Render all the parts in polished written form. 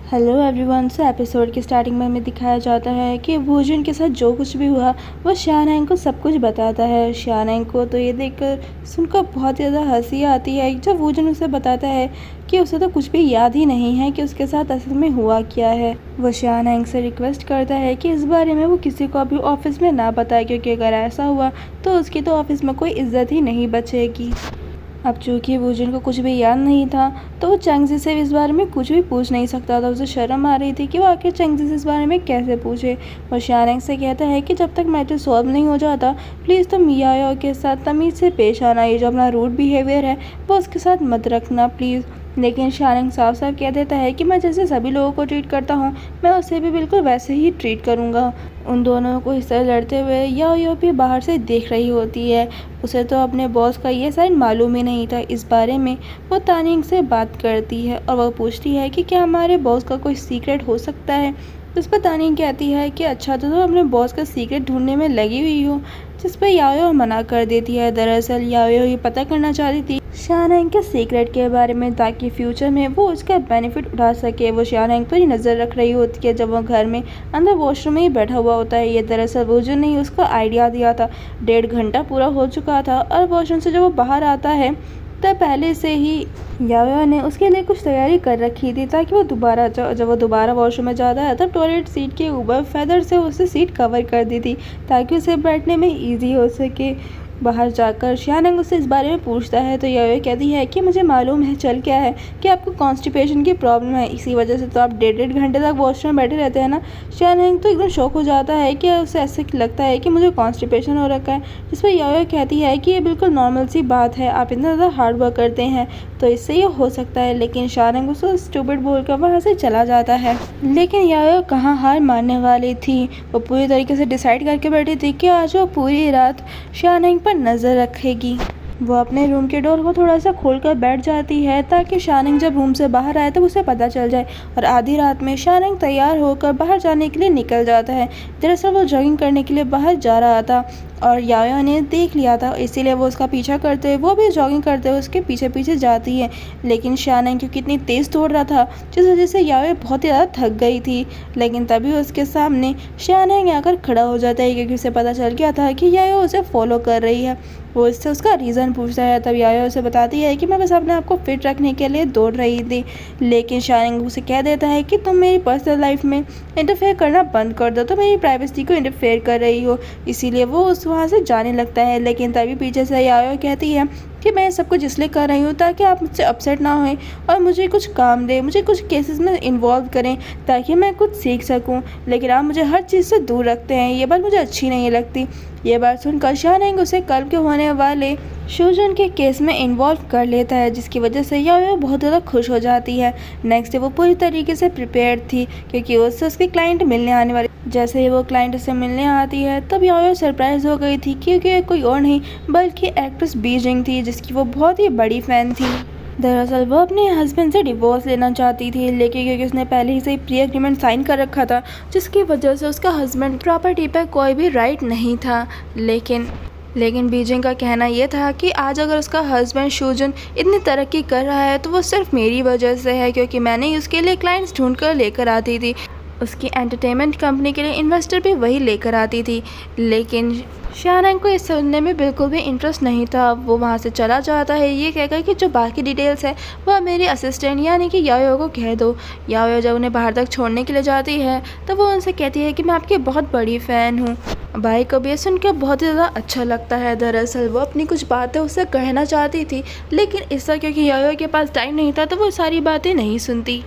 Hello everyone. सो episode की starting में हमें दिखाया जाता है कि वोजन के साथ जो कुछ भी हुआ वो शानैंग को सब कुछ बताता है। शानैंग को तो ये देखकर सुनकर बहुत ज़्यादा हंसी आती है जब वोजन उसे बताता है कि उसे तो कुछ भी याद ही नहीं है कि उसके साथ असल में हुआ क्या है। वो शानैंग से रिक्वेस्ट करता है कि इस बारे में वो किसी को अभी ऑफिस में ना बताए, क्योंकि अगर ऐसा हुआ तो उसकी तो ऑफिस में कोई इज्जत ही नहीं बचेगी। अब चूंकि वूजन को कुछ भी याद नहीं था तो वो चैंगजी से इस बारे में कुछ भी पूछ नहीं सकता था। उसे शर्म आ रही थी कि वो आखिर चैंगजी से इस बारे में कैसे पूछे। वो शानैंग से कहता है कि जब तक मैटर सॉल्व नहीं हो जाता प्लीज़ तुम याओ के साथ तमीज़ से पेश आना। ये जो अपना रूड बिहेवियर है वो उसके साथ मत रखना प्लीज़। लेकिन शानैंग साफ साफ कह देता है कि मैं जैसे सभी लोगों को ट्रीट करता हूँ मैं उसे भी बिल्कुल वैसे ही ट्रीट करूँगा। उन दोनों को इस तरह लड़ते हुए याओ भी बाहर से देख रही होती है। उसे तो अपने बॉस का ये साइन मालूम ही नहीं था। इस बारे में वो तानिंग से बात करती है और वह पूछती है कि क्या हमारे बॉस का कोई सीक्रेट हो सकता है। तो इस पर तानिंग कहती है कि अच्छा तो अपने बॉस का सीक्रेट ढूंढने में लगी हुई हो, जिस पर याओ मना कर देती है। दरअसल याओ ये पता करना चाहती थी शानैंग के सीक्रेट के बारे में ताकि फ्यूचर में वो उसका बेनिफिट उठा सके। वो शानैंग पर ही नज़र रख रही होती है जब वो घर में अंदर वॉशरूम में ही बैठा हुआ होता है। ये दरअसल वोजन ने ही उसको आइडिया दिया था। 1.5 घंटा पूरा हो चुका था और वॉशरूम से जब वो बाहर आता है तब पहले से ही याओ ने उसके लिए कुछ तैयारी कर रखी थी ताकि वो जब वो दोबारा वॉशरूम में जाता है तब टॉयलेट सीट के ऊपर फेदर से उसे सीट कवर कर दी थी ताकि उसे बैठने में ईजी हो सके। बाहर जाकर शानैंग उससे इस बारे में पूछता है तो याओ कहती है कि मुझे मालूम है चल क्या है कि आपको कॉन्स्टिपेशन की प्रॉब्लम है, इसी वजह से तो आप 1.5 घंटे तक वॉशरूम में बैठे रहते हैं ना। शानैंग तो एकदम शौक हो जाता है कि उसे ऐसे लगता है कि मुझे कॉन्स्टिपेशन हो रखा है, जिस पर याओ कहती है कि ये बिल्कुल नॉर्मल सी बात है, आप इतना ज़्यादा हार्ड वर्क करते हैं तो इससे ये हो सकता है। लेकिन शानैंग उसको स्टूपिड बोलकर वहाँ से चला जाता है। लेकिन याओ कहाँ हार मानने वाली थी। वो पूरी तरीके से डिसाइड करके बैठी थी कि आज वो पूरी रात शानैंग पर नज़र रखेगी। वो अपने रूम के डोर को थोड़ा सा खोलकर बैठ जाती है ताकि शानैंग जब रूम से बाहर आए तब उसे पता चल जाए। और आधी रात में शानैंग तैयार होकर बाहर जाने के लिए निकल जाता है। दरअसल वो जॉगिंग करने के लिए बाहर जा रहा था और याओ ने देख लिया था, इसीलिए वो उसका पीछा करते हुए वो भी जॉगिंग करते हुए उसके पीछे पीछे जाती है। लेकिन शानैंग क्योंकि इतनी तेज़ दौड़ रहा था जिस वजह से याओ बहुत ही ज़्यादा थक गई थी। लेकिन तभी उसके सामने शानैंग आकर खड़ा हो जाता है क्योंकि उसे पता चल गया था कि याओ उसे फॉलो कर रही है। वो इससे उसका रीज़न पूछता है तब याओ उसे बताती है कि मैं बस अपने आप को फिट रखने के लिए दौड़ रही थी। लेकिन शानैंग उसे कह देता है कि तुम मेरी पर्सनल लाइफ में इंटरफेयर करना बंद कर दो, तो मेरी प्राइवेसी को इंटरफेयर कर रही हो। इसीलिए वो उस वहाँ से जाने लगता है। लेकिन तभी पीछे से याओ कहती है कि मैं सब कुछ इसलिए कर रही हूँ ताकि आप मुझसे अपसेट ना हों और मुझे कुछ काम दें, मुझे कुछ केसेस में इन्वॉल्व करें ताकि मैं कुछ सीख सकूँ। लेकिन आप मुझे हर चीज़ से दूर रखते हैं, ये बात मुझे अच्छी नहीं लगती। ये बात सुनकर शानैंग उसे कल के होने वाले शूजन के केस में इन्वॉल्व कर लेता है, जिसकी वजह से याओ बहुत ज़्यादा खुश हो जाती है। नेक्स्ट डे वो पूरी तरीके से प्रिपेयर्ड थी क्योंकि उससे उसके क्लाइंट मिलने आने वाले। जैसे ही वो क्लाइंट से मिलने आती है तब याओ सरप्राइज हो गई थी क्योंकि कोई और नहीं बल्कि एक्ट्रेस बीजिंग थी जिसकी वो बहुत ही बड़ी फ़ैन थी। दरअसल वो अपने हस्बैंड से डिवोर्स लेना चाहती थी, लेकिन क्योंकि उसने पहले ही से प्री एग्रीमेंट साइन कर रखा था जिसकी वजह से उसका हस्बैंड प्रॉपर्टी पर कोई भी राइट नहीं था। लेकिन बीजिंग का कहना यह था कि आज अगर उसका हस्बैंड शूजन इतनी तरक्की कर रहा है तो वो सिर्फ मेरी वजह से है, क्योंकि मैंने ही उसके लिए क्लाइंट्स ढूंढ कर लेकर आती थी। उसकी एंटरटेनमेंट कंपनी के लिए इन्वेस्टर भी वही लेकर आती थी। लेकिन शानैंग को इस सुनने में बिल्कुल भी इंटरेस्ट नहीं था। वो वहाँ से चला जाता है ये कहकर कि जो बाकी डिटेल्स है वह मेरी असिस्टेंट यानी कि याओ को कह दो। याओ जब उन्हें बाहर तक छोड़ने के लिए जाती है तो वो उनसे कहती है कि मैं आपकी बहुत बड़ी फ़ैन हूँ। भाई को भी ये सुनकर बहुत ही ज़्यादा अच्छा लगता है। दरअसल वो अपनी कुछ बातें उससे कहना चाहती थी, लेकिन इससे क्योंकि याओ के पास टाइम नहीं था तो वो सारी बातें नहीं सुनती।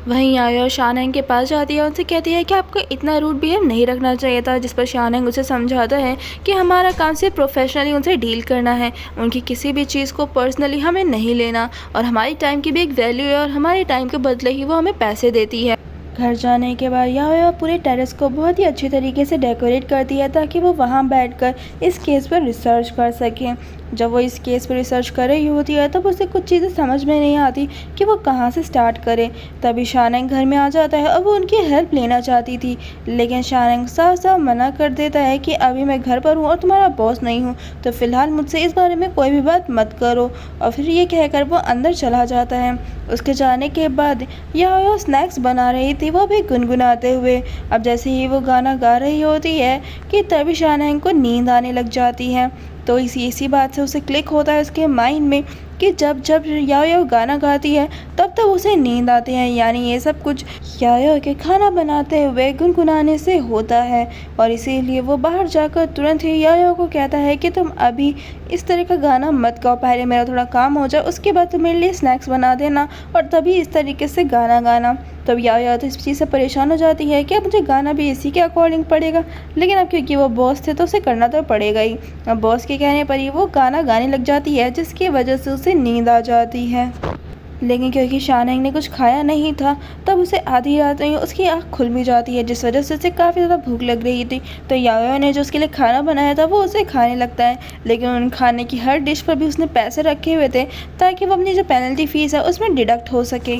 वहीं याओ शानैंग के पास जाती है, उनसे कहती है कि आपको इतना रूड बिहेव नहीं रखना चाहिए था, जिस पर शानैंग उसे समझाता है कि हमारा काम सिर्फ प्रोफेशनली उनसे डील करना है, उनकी किसी भी चीज़ को पर्सनली हमें नहीं लेना और हमारी टाइम की भी एक वैल्यू है और हमारे टाइम के बदले ही वो हमें पैसे देती है। घर जाने के बाद याओ पूरे टेरेस को बहुत ही अच्छी तरीके से डेकोरेट करती है ताकि वो वहाँ बैठकर इस केस पर रिसर्च कर सकें। जब वो इस केस पर रिसर्च कर रही होती है तब उसे कुछ चीज़ें समझ में नहीं आती कि वो कहाँ से स्टार्ट करे। तभी शानैंग घर में आ जाता है और वो उनकी हेल्प लेना चाहती थी, लेकिन शानैंग साफ साफ मना कर देता है कि अभी मैं घर पर हूँ और तुम्हारा बॉस नहीं हूँ, तो फिलहाल मुझसे इस बारे में कोई भी बात मत करो। और फिर ये कहकर वो अंदर चला जाता है। उसके जाने के बाद याओ स्नैक्स बना रही थी, वो भी गुनगुनाते हुए। अब जैसे ही वो गाना गा रही होती है कि तभी शानैंग को नींद आने लग जाती है। तो इसी बात से उसे क्लिक होता है उसके माइंड में कि जब जब याओ गाना गाती है तब तब उसे नींद आती है, यानी ये सब कुछ याओ के खाना बनाते हुए गुनगुनाने से होता है। और इसीलिए वो बाहर जाकर तुरंत ही याओ को कहता है कि तुम अभी इस तरह का गाना मत गाओ, पहले मेरा थोड़ा काम हो जाए, उसके बाद तुम मेरे लिए स्नैक्स बना देना और तभी इस तरीके से गाना गाना। तब याओ तो इस चीज़ से परेशान हो जाती है कि अब मुझे गाना भी इसी के अकॉर्डिंग पड़ेगा, लेकिन अब क्योंकि वो बॉस थे तो उसे करना तो पड़ेगा ही। अब बॉस के कहने पर ही वो गाना गाने लग जाती है, जिसकी वजह से उसे नींद आ जाती है। लेकिन क्योंकि शानैंग ने कुछ खाया नहीं था तब उसे आधी रात में उसकी आँख खुल भी जाती है, जिस वजह से उसे काफ़ी ज़्यादा भूख लग रही थी। तो याओ ने जो उसके लिए खाना बनाया था वो उसे खाने लगता है, लेकिन उन खाने की हर डिश पर भी उसने पैसे रखे हुए थे ताकि वो अपनी जो पेनल्टी फ़ीस है उसमें डिडक्ट हो सके।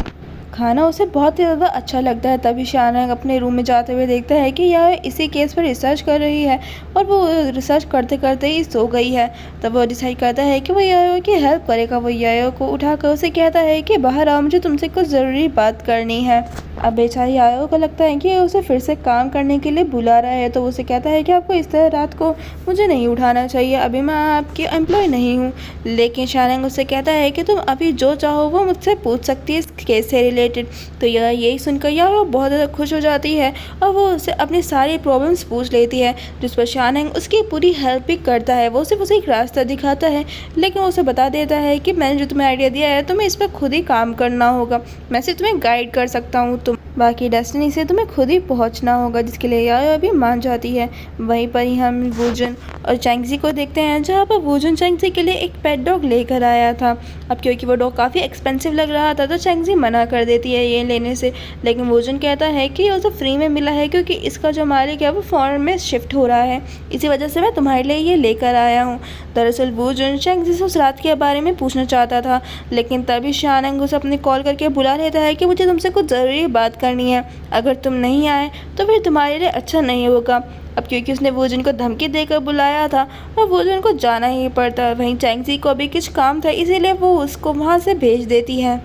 खाना उसे बहुत ही ज़्यादा अच्छा लगता है। तभी शानैंग अपने रूम में जाते हुए देखता है कि याओ इसी केस पर रिसर्च कर रही है और वो रिसर्च करते करते ही सो गई है। तब वो डिसाइड करता है कि वो याओ की हेल्प करेगा। वो याओ को उठाकर उसे कहता है कि बाहर आओ, मुझे तुमसे कुछ ज़रूरी बात करनी है। अब बेचारी याओ को लगता है कि उसे फिर से काम करने के लिए बुला रहा है, तो उसे कहता है कि आपको इस तरह रात को मुझे नहीं उठाना चाहिए, अभी मैं आपकी एम्प्लॉय नहीं हूँ। लेकिन शानैंग उससे कहता है कि तुम अभी जो चाहो वो मुझसे पूछ सकती है इस केस से रिलेटेड। तो यही सुनकर याओ बहुत ज़्यादा खुश हो जाती है और वो उससे अपनी सारी प्रॉब्लम्स पूछ लेती है, जिस पर शानैंग उसकी पूरी हेल्प भी करता है। वो सिर्फ उसे एक रास्ता दिखाता है, लेकिन उसे बता देता है कि मैंने जो तुम्हें आइडिया दिया है तुम्हें इस पर खुद ही काम करना होगा, मैं सिर्फ तुम्हें गाइड कर सकता हूँ, बाकी डेस्टिनी से तुम्हें खुद ही पहुंचना होगा, जिसके लिए याओ अभी मान जाती है। वहीं पर ही हम वूजन और चैंगजी को देखते हैं, जहाँ पर वूजन चैंगजी के लिए एक पेट डॉग लेकर आया था। अब क्योंकि वो डॉग काफ़ी एक्सपेंसिव लग रहा था तो चैंगजी मना कर देती है ये लेने से, लेकिन वूजन कहता है कि उसे फ्री में मिला है क्योंकि इसका जो मालिक है वो फॉरेन में शिफ्ट हो रहा है, इसी वजह से मैं तुम्हारे लिए ये लेकर आया हूँ। दरअसल वूजन चैंगजी से उस रात के बारे में पूछना चाहता था, लेकिन तभी शानैंग उसे अपने कॉल करके बुला लेता है कि मुझे तुमसे कुछ ज़रूरी बात करनी है, अगर तुम नहीं आए तो फिर तुम्हारे लिए अच्छा नहीं होगा। अब क्योंकि उसने वूजन को धमकी देकर बुलाया था और वूजन को जाना ही पड़ता। वहीं चैंगजी को भी कुछ काम था, इसीलिए वो उसको वहाँ से भेज देती है।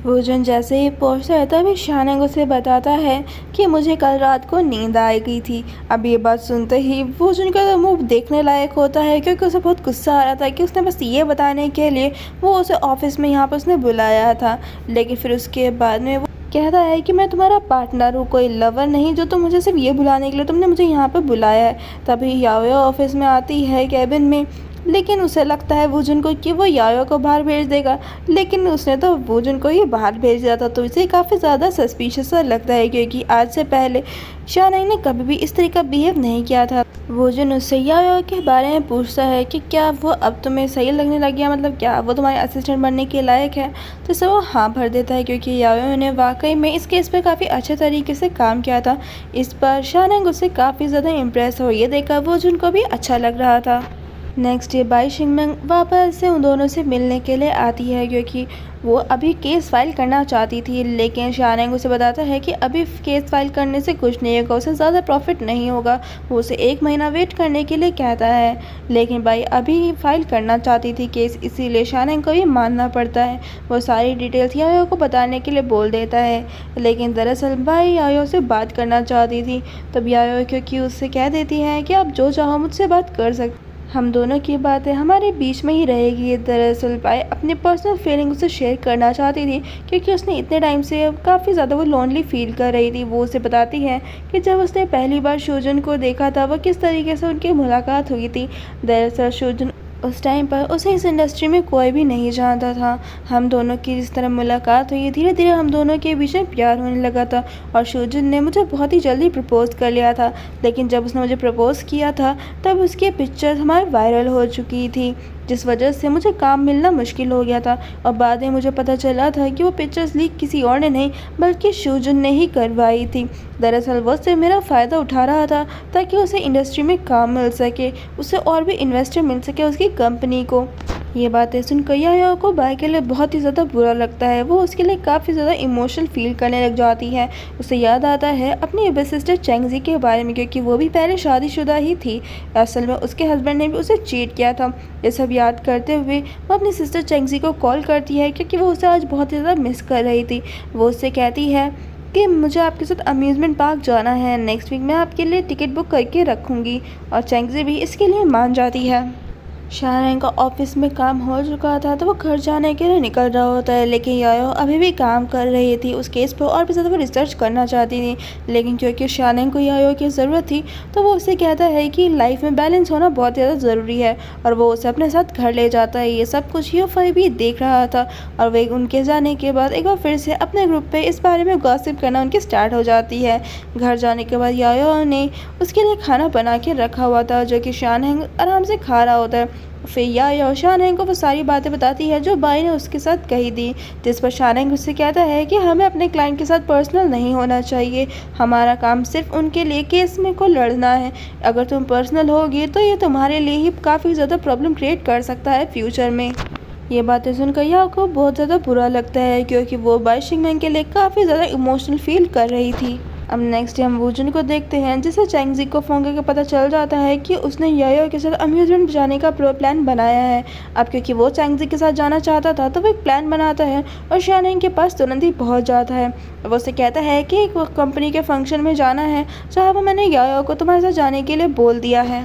वूजन जैसे ही पहुँचता है तभी शानैंग उसे बताता है कि मुझे कल रात को नींद आ गई थी। अब ये बात सुनते ही वूजन का तो मुँह देखने लायक होता है, क्योंकि उसे बहुत गुस्सा आ रहा था कि उसने बस ये बताने के लिए वो उसे ऑफिस में यहाँ पर उसने बुलाया था, लेकिन फिर उसके बाद में वो कहता है कि मैं तुम्हारा पार्टनर हूँ, कोई लवर नहीं जो तुम मुझे सिर्फ ये बुलाने के लिए तुमने मुझे यहाँ पर बुलाया है। तभी याओ ऑफिस में आती है कैबिन में, लेकिन उसे लगता है वूजन को कि वो याओ को बाहर भेज देगा, लेकिन उसने तो वूजन को ही बाहर भेज दिया था। तो इसे काफ़ी ज़्यादा सस्पिशियस सा लगता है, क्योंकि आज से पहले शानैंग ने कभी भी इस तरह का बिहेव नहीं किया था। वूजन उससे याओ के बारे में पूछता है कि क्या वो अब तुम्हें सही लगने लग गया, मतलब क्या वो तुम्हारे असिस्टेंट बनने के लायक है। तो इसे वो हाँ भर देता है, क्योंकि याओ ने वाकई में इस केस पर काफ़ी अच्छे तरीके से काम किया था। इस पर शानैंग उससे काफ़ी ज़्यादा इम्प्रेस हो, ये देखकर वूजन को भी अच्छा लग रहा था। नेक्स्ट डे बाई शिंगमिंग वापस से उन दोनों से मिलने के लिए आती है, क्योंकि वो अभी केस फाइल करना चाहती थी, लेकिन शानैंग उसे बताता है कि अभी केस फाइल करने से कुछ नहीं होगा, उसे ज़्यादा प्रॉफिट नहीं होगा। वो उसे 1 महीना वेट करने के लिए कहता है, लेकिन बाई अभी फाइल करना चाहती थी केस, इसीलिए शानैंग को भी मानना पड़ता है। वो सारी डिटेल्स याओ को बताने के लिए बोल देता है, लेकिन दरअसल बाई याओ से बात करना चाहती थी। तब याओ क्योंकि उससे कह देती है कि आप जो चाहो मुझसे बात कर सकते, हम दोनों की बातें हमारे बीच में ही रहेगी। दरअसल बाई अपनी पर्सनल फीलिंग उसे शेयर करना चाहती थी, क्योंकि उसने इतने टाइम से काफ़ी ज़्यादा वो लोनली फील कर रही थी। वो उसे बताती है कि जब उसने पहली बार शूजन को देखा था वो किस तरीके से उनकी मुलाकात हुई थी। दरअसल शूजन उस टाइम पर उसे इस इंडस्ट्री में कोई भी नहीं जानता था। हम दोनों की जिस तरह मुलाकात हुई, धीरे धीरे हम दोनों के बीच में प्यार होने लगा था और शूजन ने मुझे बहुत ही जल्दी प्रपोज़ कर लिया था। लेकिन जब उसने मुझे प्रपोज़ किया था तब उसकी पिक्चर हमारी वायरल हो चुकी थी। जिस वजह से मुझे काम मिलना मुश्किल हो गया था। और बाद में मुझे पता चला था कि वो पिक्चर्स लीक किसी और ने नहीं बल्कि शूजन ने ही करवाई थी। दरअसल वो सिर्फ मेरा फ़ायदा उठा रहा था ताकि उसे इंडस्ट्री में काम मिल सके, उसे और भी इन्वेस्टर मिल सके उसकी कंपनी को। ये बातें सुनकर यायो को बाई के लिए बहुत ही ज़्यादा बुरा लगता है। वो उसके लिए काफ़ी ज़्यादा इमोशनल फील करने लग जाती है। उसे याद आता है अपनी बड़ी सिस्टर चेंगजी के बारे में, क्योंकि वो भी पहले शादीशुदा ही थी। असल में उसके हस्बैंड ने भी उसे चीट किया था। ये सब याद करते हुए वो अपनी सिस्टर चेंगजी को कॉल करती है, क्योंकि वो उसे आज बहुत ही ज़्यादा मिस कर रही थी। वो उससे कहती है कि मुझे आपके साथ अम्यूज़मेंट पार्क जाना है, नेक्स्ट वीक मैं आपके लिए टिकट बुक करके रखूँगी। और चेंगजी भी इसके लिए मान जाती है। शानैन का ऑफिस में काम हो चुका था तो वो घर जाने के लिए निकल रहा होता है, लेकिन यायो अभी भी काम कर रही थी उस केस पर और भी ज़्यादा वो रिसर्च करना चाहती थी। लेकिन क्योंकि शानैन को यायो की ज़रूरत थी तो वो उसे कहता है कि लाइफ में बैलेंस होना बहुत ज़्यादा ज़रूरी है, और वो उसे अपने साथ घर ले जाता है। ये सब कुछ यूफाई भी देख रहा था, और वे उनके जाने के बाद एक बार फिर से अपने ग्रुप पे इस बारे में गॉसिप करना उनकी स्टार्ट हो जाती है। घर जाने के बाद यायो ने उसके लिए खाना बना के रखा हुआ था, जो कि शानैन आराम से खा रहा होता है। फिर यायो शानैन को वो सारी बातें बताती है जो बाई ने उसके साथ कही थी, जिस पर शानैन उससे कहता है कि हमें अपने क्लाइंट के साथ पर्सनल नहीं होना चाहिए, हमारा काम सिर्फ उनके लिए केस में को लड़ना है। अगर तुम पर्सनल होगी तो ये तुम्हारे लिए ही काफ़ी ज़्यादा प्रॉब्लम क्रिएट कर सकता है फ्यूचर में। ये बातें सुनकर याओ को बहुत ज़्यादा बुरा लगता है, क्योंकि वो बाई शिंगमैन के लिए काफ़ी ज़्यादा इमोशनल फील कर रही थी। अब नेक्स्ट डे हम वूजन को देखते हैं, जिसे चेंगजी को फ़ोन करके पता चल जाता है कि उसने यायो के साथ अम्यूज़मेंट जाने का प्लान बनाया है। अब क्योंकि वो चेंगजी के साथ जाना चाहता था तो वो एक प्लान बनाता है और शानैन के पास तुरंत ही पहुंच जाता है। वो उसे कहता है कि एक कंपनी के फंक्शन में जाना है जहाँ पर मैंने यायो को तुम्हारे साथ जाने के लिए बोल दिया है।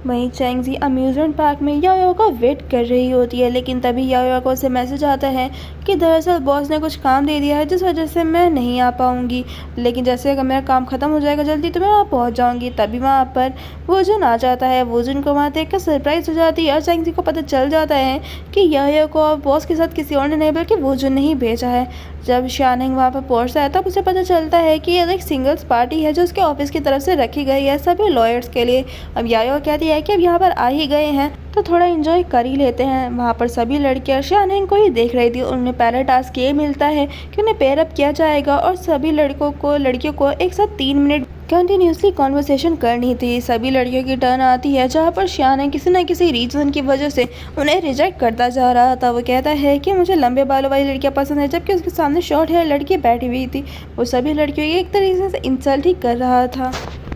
वहीं चेंगजी अम्यूज़मेंट पार्क में यायो का वेट कर रही होती है, लेकिन तभी यायो को उसे मैसेज आता है कि दरअसल बॉस ने कुछ काम दे दिया है जिस वजह से मैं नहीं आ पाऊँगी, लेकिन जैसे अगर मेरा काम ख़त्म हो जाएगा जल्दी तो मैं वहाँ पहुँच जाऊँगी। तभी वहाँ पर वूजन आ जाता है। वूजन को वहाँ देख कर सरप्राइज़ हो जाती है और चेंगजी को पता चल जाता है कि यायो को बॉस के साथ किसी और ने नहीं बल्कि वूजन ने ही भेजा है। जब शानैन वहाँ पर पहुँचता है तब उसे पता चलता है कि ये एक सिंगल्स पार्टी है जो उसके ऑफिस की तरफ से रखी गई है सभी लॉयर्स के लिए। अब यायो कहती है कि अब यहाँ पर आ ही गए हैं तो थोड़ा एंजॉय कर ही लेते हैं। वहाँ पर सभी लड़कियाँ शानैन को ही देख रही थी। उन्हें पहला टास्क ये मिलता है कि उन्हें पेयर अप किया जाएगा और सभी लड़कियों को एक साथ 3 मिनट कंटिन्यूसली कॉन्वर्सेशन करनी थी। सभी लड़कियों की टर्न आती है जहाँ पर शानैन किसी न किसी रीज़न की वजह से उन्हें रिजेक्ट करता जा रहा था। वो कहता है कि मुझे लंबे बालों वाली लड़कियाँ पसंद है, जबकि उसके सामने शॉर्ट हेयर लड़की बैठी हुई थी। वो सभी लड़कियों की एक तरीके से इंसल्ट ही कर रहा था।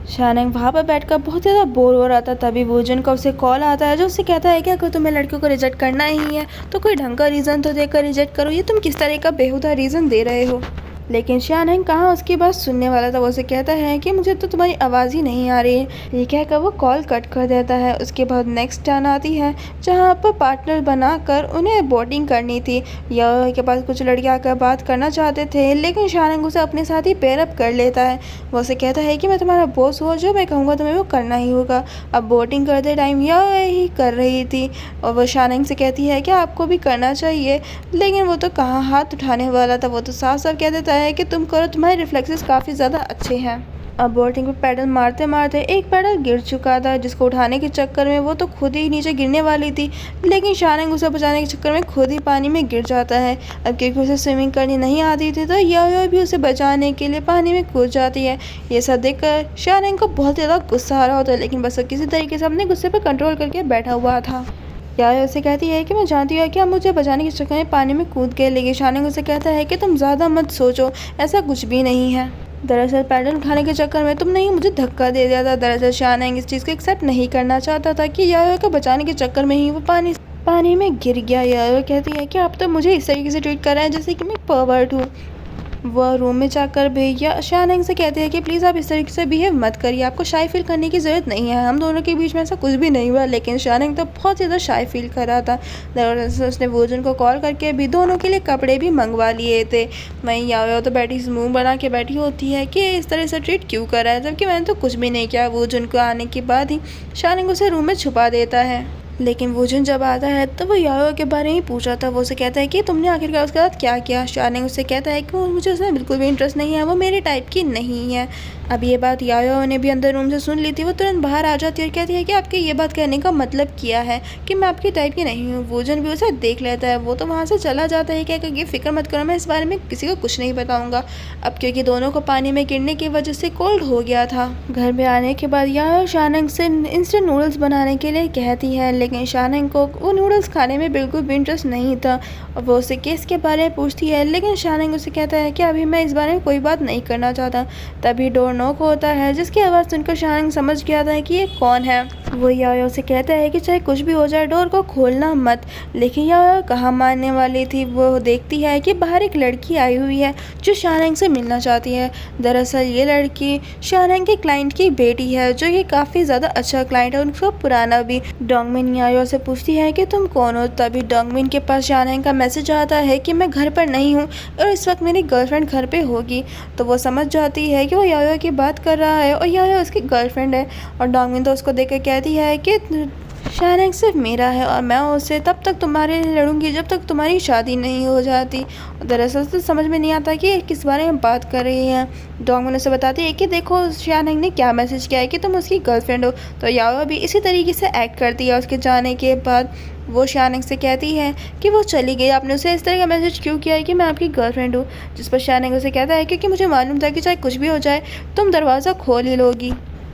शानैन वहाँ पर बैठकर बहुत ज़्यादा बोर हो रहा था। तभी वूजन का उसे कॉल आता है जो उससे कहता है कि अगर तुम्हें लड़कियों को रिजेक्ट करना ही है तो कोई ढंग का रीज़न तो देकर रिजेक्ट करो, ये तुम किस तरह का बेहुदा रीज़न दे रहे हो। लेकिन शानैन कहाँ उसकी बात सुनने वाला था। वो उसे कहता है कि मुझे तो तुम्हारी आवाज़ ही नहीं आ रही है। ये कहकर वो कॉल कट कर देता है। उसके बाद नेक्स्ट टर्न आती है जहाँ पर पार्टनर बनाकर उन्हें बोटिंग करनी थी। यायो के पास कुछ लड़के आकर बात करना चाहते थे, लेकिन शानैन उसे अपने साथ ही पेयर अप कर लेता है। वो उसे कहता है कि मैं तुम्हारा बॉस हूँ, जो मैं कहूँगा तुम्हें वो करना ही होगा। अब बोटिंग करते टाइम यायो ही कर रही थी और वो शानैन से कहती है कि आपको भी करना चाहिए, लेकिन वो तो कहाँ हाथ उठाने वाला था। वो तो साफ साफ कह देता है कि तुम करो, तुम्हारे रिफ्लेक्सेस काफ़ी ज़्यादा अच्छे हैं। अब बोटिंग पे पैडल मारते मारते एक पैडल गिर चुका था, जिसको उठाने के चक्कर में वो तो खुद ही नीचे गिरने वाली थी, लेकिन शानैन उसे बचाने के चक्कर में खुद ही पानी में गिर जाता है। अब क्योंकि उसे स्विमिंग करनी नहीं आती थी तो यायो भी उसे बचाने के लिए पानी में कूद जाती है। ये सब देखकर शानैन को बहुत ज़्यादा गुस्सा आ रहा होता है, लेकिन बस किसी तरीके से अपने गुस्से पर कंट्रोल करके बैठा हुआ था। यायो उसे कहती है कि मैं जानती हूँ कि आप मुझे बचाने के चक्कर में पानी में कूद गए, लेकिन शानैन उसे कहता है कि तुम ज़्यादा मत सोचो, ऐसा कुछ भी नहीं है। दरअसल पैडल उठाने के चक्कर में तुमने ही मुझे धक्का दे दिया था। दरअसल शानैन इस चीज़ को एक्सेप्ट नहीं करना चाहता था कि यायो को बचाने के चक्कर में ही वो पानी में गिर गया। यायो कहती है कि आप तो मुझे इस तरीके से ट्रीट कर रहे हैं जैसे कि मैं पर्वर्ट हूँ। वह रूम में जाकर भैया शानैन से कहते हैं कि प्लीज़ आप इस तरीके से बिहेव मत करिए, आपको शाय फील करने की ज़रूरत नहीं है, हम दोनों के बीच में ऐसा कुछ भी नहीं हुआ। लेकिन शानैन तो बहुत ज़्यादा शाय फील कर रहा था। दरअसल उसने वूजन को कॉल करके भी दोनों के लिए कपड़े भी मंगवा लिए थे। वहीं यायो तो बैठी मुँह बना के बैठी होती है कि इस तरह से ट्रीट क्यों कर रहा है, जबकि मैंने तो कुछ भी नहीं किया। वूजन को आने के बाद ही शानैन उसे रूम में छुपा देता है। लेकिन वूजन जब आता है तो वो यायो के बारे में ही पूछ रहा था। वो उसे कहता है कि तुमने आखिरकार उसके साथ क्या किया। शानैंग उससे कहता है कि मुझे उसमें बिल्कुल भी इंटरेस्ट नहीं है, वो मेरे टाइप की नहीं है। अब ये बात यायो ने भी अंदर रूम से सुन ली थी। वो तुरंत बाहर आ जाती है और कहती है कि आपके ये बात कहने का मतलब क्या है कि मैं आपकी टाइप की नहीं हूँ। वूजन भी उसे देख लेता है। वो तो वहाँ से चला जाता है कि ये फिक्र मत करो, मैं इस बारे में किसी को कुछ नहीं बताऊँगा। अब क्योंकि दोनों को पानी में गिरने की वजह से कोल्ड हो गया था। घर में आने के बाद यायो शानैंग से इंस्टेंट नूडल्स बनाने के लिए कहती है, लेकिन शानैंग को वो नूडल्स खाने में बिल्कुल भी इंटरेस्ट नहीं था। और वो उससे केस के बारे में पूछती है, लेकिन शानैंग उसे कहता है कि अभी मैं इस बारे में कोई बात नहीं करना चाहता। तभी डोर नॉक होता है, जिसकी आवाज़ सुनकर शानैंग समझ गया था कि ये कौन है। वो यायो से कहता है कि चाहे कुछ भी हो जाए डोर को खोलना मत। लेकिन यायो कहाँ मानने वाली थी। वो देखती है कि बाहर एक लड़की आई हुई है जो शानैंग से मिलना चाहती है। दरअसल ये लड़की शानैंग के क्लाइंट की बेटी है, जो कि काफ़ी ज़्यादा अच्छा क्लाइंट है, उनका पुराना भी। डोंगमिन यायो से पूछती है कि तुम कौन हो। तभी डोंगमिन के पास शानैंग का मैसेज आता है कि मैं घर पर नहीं हूँ और इस वक्त मेरी गर्लफ्रेंड घर पे होगी। तो वो समझ जाती है कि वो यायो की बात कर रहा है और यायो उसकी गर्लफ्रेंड है। और डोंगमिन तो उसको देख कर कहती है कि शानैंग सिर्फ मेरा है और मैं उससे तब तक तुम्हारे लिए लड़ूंगी जब तक तुम्हारी शादी नहीं हो जाती। दरअसल तो समझ में नहीं आता कि किस बारे में बात कर रही है। डोंगमिन उसे बताती है कि देखो शानैंग ने क्या मैसेज किया है कि तुम उसकी गर्लफ्रेंड हो। तो याओ भी इसी तरीके से एक्ट करती है। उसके जाने के बाद वो शानैंग से कहती है कि वो चली गई, आपने उसे इस तरह का मैसेज क्यों किया है कि मैं आपकी गर्लफ्रेंड हूँ। जिस पर शानैंग उसे कहता है क्योंकि मुझे मालूम था कि चाहे कुछ भी हो जाए तुम दरवाज़ा खोल ही लोगी।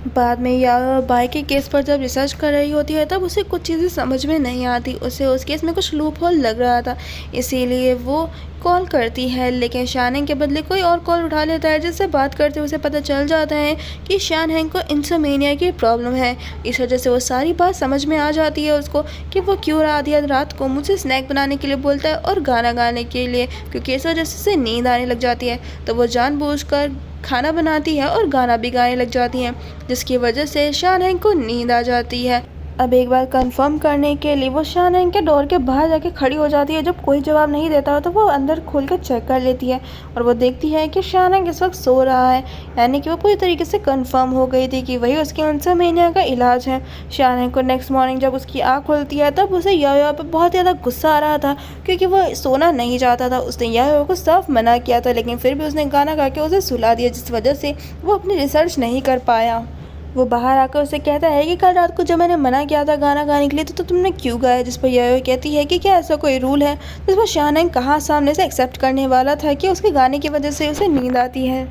बाद में यायो बाई के केस पर जब रिसर्च कर रही होती है तब उसे कुछ चीज़ें समझ में नहीं आती। उसे उस केस में कुछ लूप होल लग रहा था, इसीलिए वो कॉल करती है। लेकिन शानैंग के बदले कोई और कॉल उठा लेता है, जिससे बात करते उसे पता चल जाता है कि शानैंग को इंसोमेनिया की प्रॉब्लम है। इस वजह से वो सारी बात समझ में आ जाती है उसको कि वो क्यों आधी रात को मुझे स्नैक बनाने के लिए बोलता है और गाना गाने के लिए, क्योंकि इस वजह से नींद आने लग जाती है। तो वो जानबूझकर खाना बनाती है और गाना भी गाने लग जाती हैं, जिसकी वजह से शानैंग को नींद आ जाती है। अब एक बार कंफर्म करने के लिए वो शानैंग के डोर के बाहर जाके खड़ी हो जाती है। जब कोई जवाब नहीं देता हो तो वो अंदर खोल कर चेक कर लेती है और वो देखती है कि शानैंग इस वक्त सो रहा है, यानी कि वो पूरी तरीके से कंफर्म हो गई थी कि वही उसके इंसोमेनिया का इलाज है। शानैंग को नेक्स्ट मॉर्निंग जब उसकी आँख खुलती है तब उसे यायो पर बहुत ज़्यादा गुस्सा आ रहा था, क्योंकि वो सोना नहीं चाहता था। उसने यायो को साफ मना किया था, लेकिन फिर भी उसने गाना गा के उसे सुला दिया, जिस वजह से वो अपनी रिसर्च नहीं कर पाया। वो बाहर आकर उसे कहता है कि कल रात को जब मैंने मना किया था गाना गाने के लिए तो तुमने क्यों गाया। जिस पर यायो कहती है कि क्या ऐसा कोई रूल है। जिस पर शानैंग कहाँ सामने से एक्सेप्ट करने वाला था कि उसके गाने की वजह से उसे नींद आती है।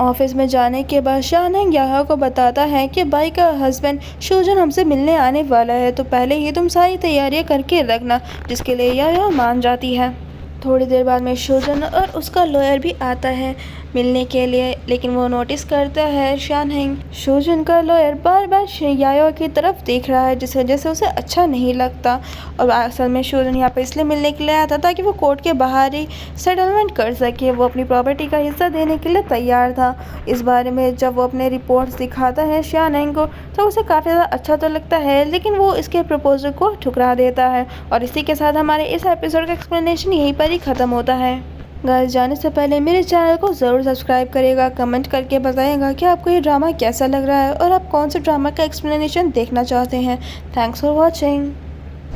ऑफिस में जाने के बाद शानैंग यायो को बताता है कि बाई का हस्बैंड शोजन हमसे मिलने आने वाला है, तो पहले ही तुम सारी तैयारियां करके रखना, जिसके लिए यायो मान जाती है। थोड़ी देर बाद में शोजन और उसका लॉयर भी आता है मिलने के लिए, लेकिन वो नोटिस करता है शानैंग शोजन का लॉयर बार बार यायो की तरफ देख रहा है, जिस वजह से उसे अच्छा नहीं लगता। और असल में शोजन यहाँ पर इसलिए मिलने के लिए आया था ताकि वो कोर्ट के बाहर ही सेटलमेंट कर सके। वो अपनी प्रॉपर्टी का हिस्सा देने के लिए तैयार था। इस बारे में जब वो अपने रिपोर्ट्स दिखाता है शानैंग को तो उसे काफ़ी ज़्यादा अच्छा तो लगता है, लेकिन वो इसके प्रपोजल को ठुकरा देता है। और इसी के साथ हमारे इस एपिसोड का एक्सप्लेनेशन यहीं पर ही ख़त्म होता है। गाइस, जाने से पहले मेरे चैनल को ज़रूर सब्सक्राइब करिएगा, कमेंट करके बताइएगा कि आपको ये ड्रामा कैसा लग रहा है और आप कौन से ड्रामा का एक्सप्लेनेशन देखना चाहते हैं। Thanks for watching.